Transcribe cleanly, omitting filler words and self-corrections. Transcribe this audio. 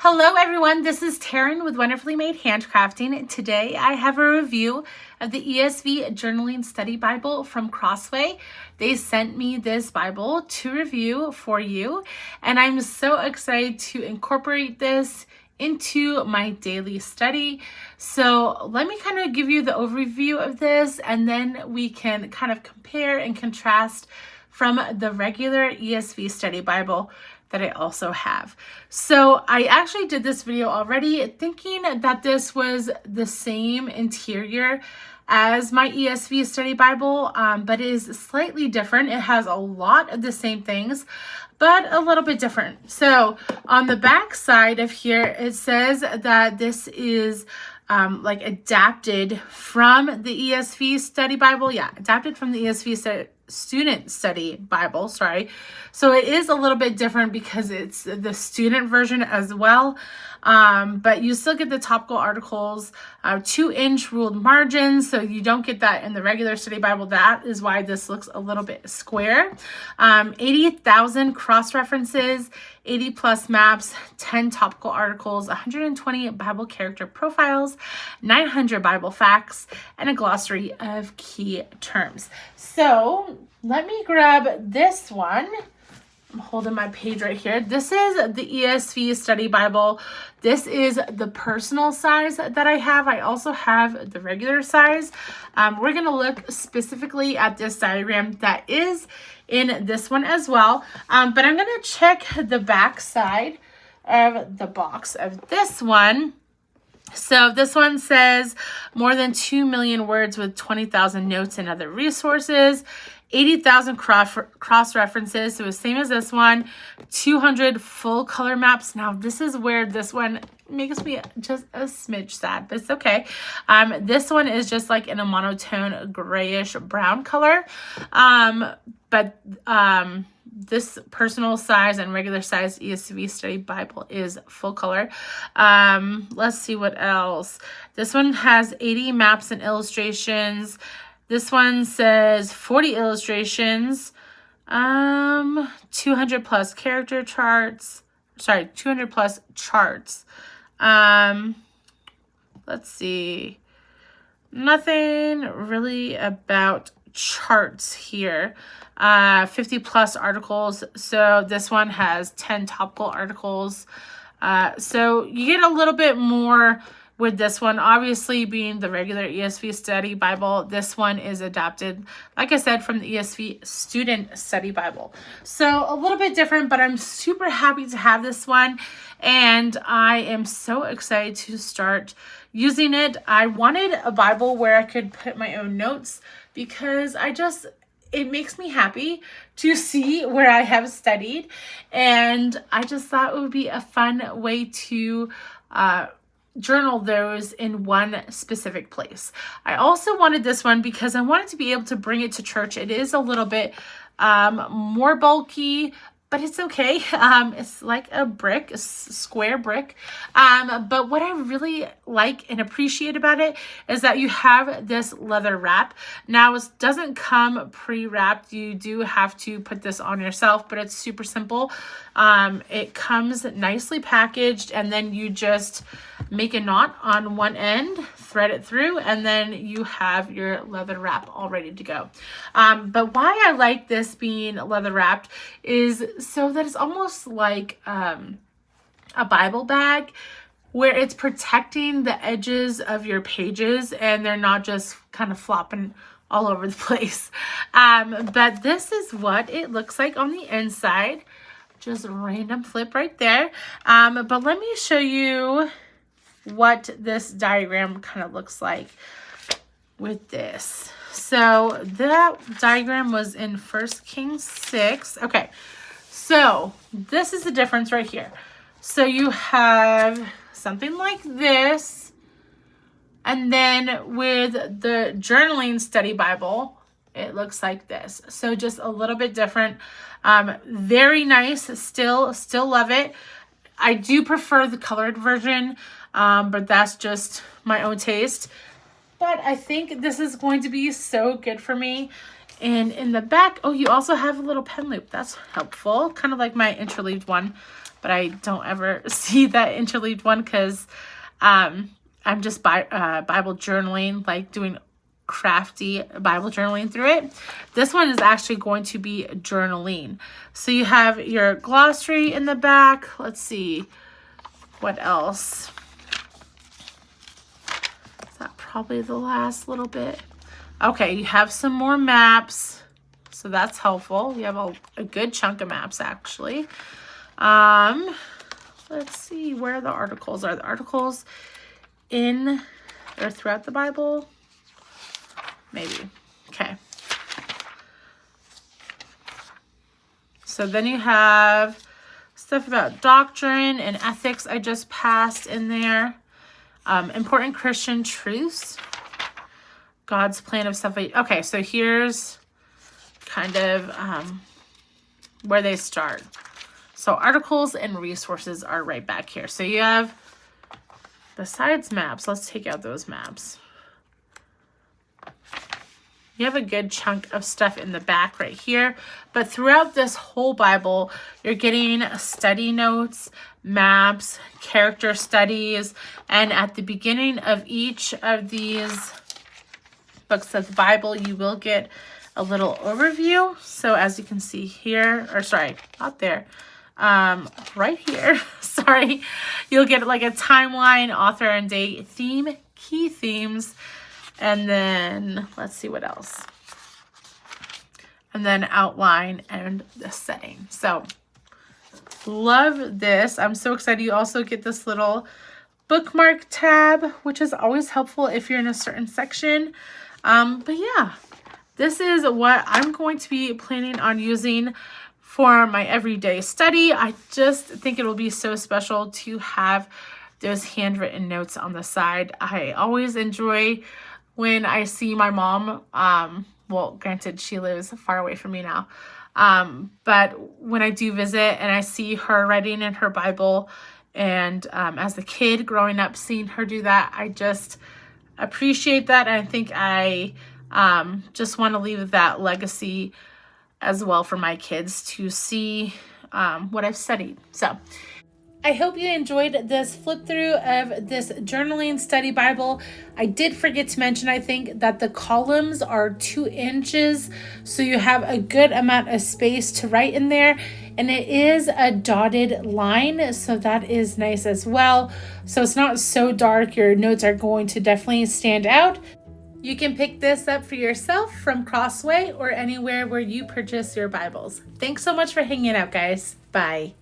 Hello everyone, this is Taryn with Wonderfully Made Handcrafting. Today I have a review of the ESV Journaling Study Bible from Crossway. They sent me this Bible to review for you, and I'm so excited to incorporate this into my daily study. So let me kind of give you the overview of this, and then we can kind of compare and contrast from the regular ESV Study Bible that I also have. So I actually did this video already thinking that this was the same interior as my ESV Study Bible, but it is slightly different. It has a lot of the same things, but a little bit different. So on the back side of here, it says that this is like adapted from the ESV Study Bible. Yeah, adapted from the ESV Student Study Bible, sorry. So it is a little bit different because it's the student version as well. But you still get the topical articles, 2-inch ruled margins, so you don't get that in the regular study Bible. That is why this looks a little bit square. 80,000 cross references, 80 plus maps, 10 topical articles, 120 Bible character profiles, 900 Bible facts, and a glossary of key terms. So let me grab this one. I'm holding my page right here. This is the ESV Study Bible. This is the personal size that I have. I also have the regular size. We're going to look specifically at this diagram that is in this one as well. But I'm going to check the back side of the box of this one. So this one says more than 2 million words with 20,000 notes and other resources, 80,000 cross references, so the same as this one, 200 full color maps. Now this is where this one makes me just a smidge sad, but it's okay. This one is just like in a monotone grayish brown color, but this personal size and regular size ESV Study Bible is full color. Let's see what else. This one has 80 maps and illustrations. This one says 40 illustrations, 200 plus character charts. Sorry, 200 plus charts. Let's see. Nothing really about charts here. 50 plus articles. So this one has 10 topical articles. So you get a little bit more with this one. Obviously, being the regular ESV Study Bible, this one is adapted, like I said, from the ESV Student Study Bible. So a little bit different, but I'm super happy to have this one, and I am so excited to start using it. I wanted a Bible where I could put my own notes because it makes me happy to see where I have studied, and I just thought it would be a fun way to journal those in one specific place. I also wanted this one because I wanted to be able to bring it to church. It is a little bit more bulky, but it's okay. It's like a brick, a square brick. But what I really like and appreciate about it is that you have this leather wrap. Now, it doesn't come pre-wrapped. You do have to put this on yourself, but it's super simple. It comes nicely packaged, and then you just make a knot on one end, thread it through, and then you have your leather wrap all ready to go. But why I like this being leather wrapped is so that it's almost like a Bible bag, where it's protecting the edges of your pages and they're not just kind of flopping all over the place. But this is what it looks like on the inside. Just random flip right there. But let me show you what this diagram kind of looks like with this. So that diagram was in 1 Kings 6. Okay, so this is the difference right here. So you have something like this, and then with the Journaling Study Bible, it looks like this. So just a little bit different. Very nice. Still love it. I do prefer the colored version, but that's just my own taste. But I think this is going to be so good for me. And in the back, oh, you also have a little pen loop. That's helpful. Kind of like my interleaved one. but I don't ever see that interleaved one because I'm just Bible journaling, like doing crafty Bible journaling through it. This one is actually going to be journaling. So you have your glossary in the back. Let's see what else. Is that probably the last little bit? Okay, you have some more maps. So that's helpful. You have a good chunk of maps actually. Let's see where the articles are. The articles in or throughout the Bible? Maybe. Okay. So then you have stuff about doctrine and ethics I just passed in there. Important Christian truths. God's plan of salvation. Okay, so here's kind of where they start. So articles and resources are right back here. So you have, besides maps, let's take out those maps. You have a good chunk of stuff in the back right here. But throughout this whole Bible, you're getting study notes, maps, character studies, and at the beginning of each of these books of the Bible, you will get a little overview. So as you can see here, or sorry, not there, right here, sorry, you'll get like a timeline, author and date, theme, key themes, and then let's see what else. And then outline and the setting. So love this. I'm so excited. You also get this little bookmark tab, which is always helpful if you're in a certain section. But yeah, this is what I'm going to be planning on using for my everyday study. I just think it will be so special to have those handwritten notes on the side. I always enjoy when I see my mom, well, granted, she lives far away from me now, but when I do visit and I see her writing in her Bible, and as a kid growing up, seeing her do that, I just appreciate that. And I think I just want to leave that legacy as well for my kids to see what I've studied. So I hope you enjoyed this flip through of this journaling study Bible. I did forget to mention, I think, that the columns are 2 inches, so you have a good amount of space to write in there, and it is a dotted line, so that is nice as well. So it's not so dark, your notes are going to definitely stand out. You can pick this up for yourself from Crossway or anywhere where you purchase your Bibles. Thanks so much for hanging out, guys. Bye.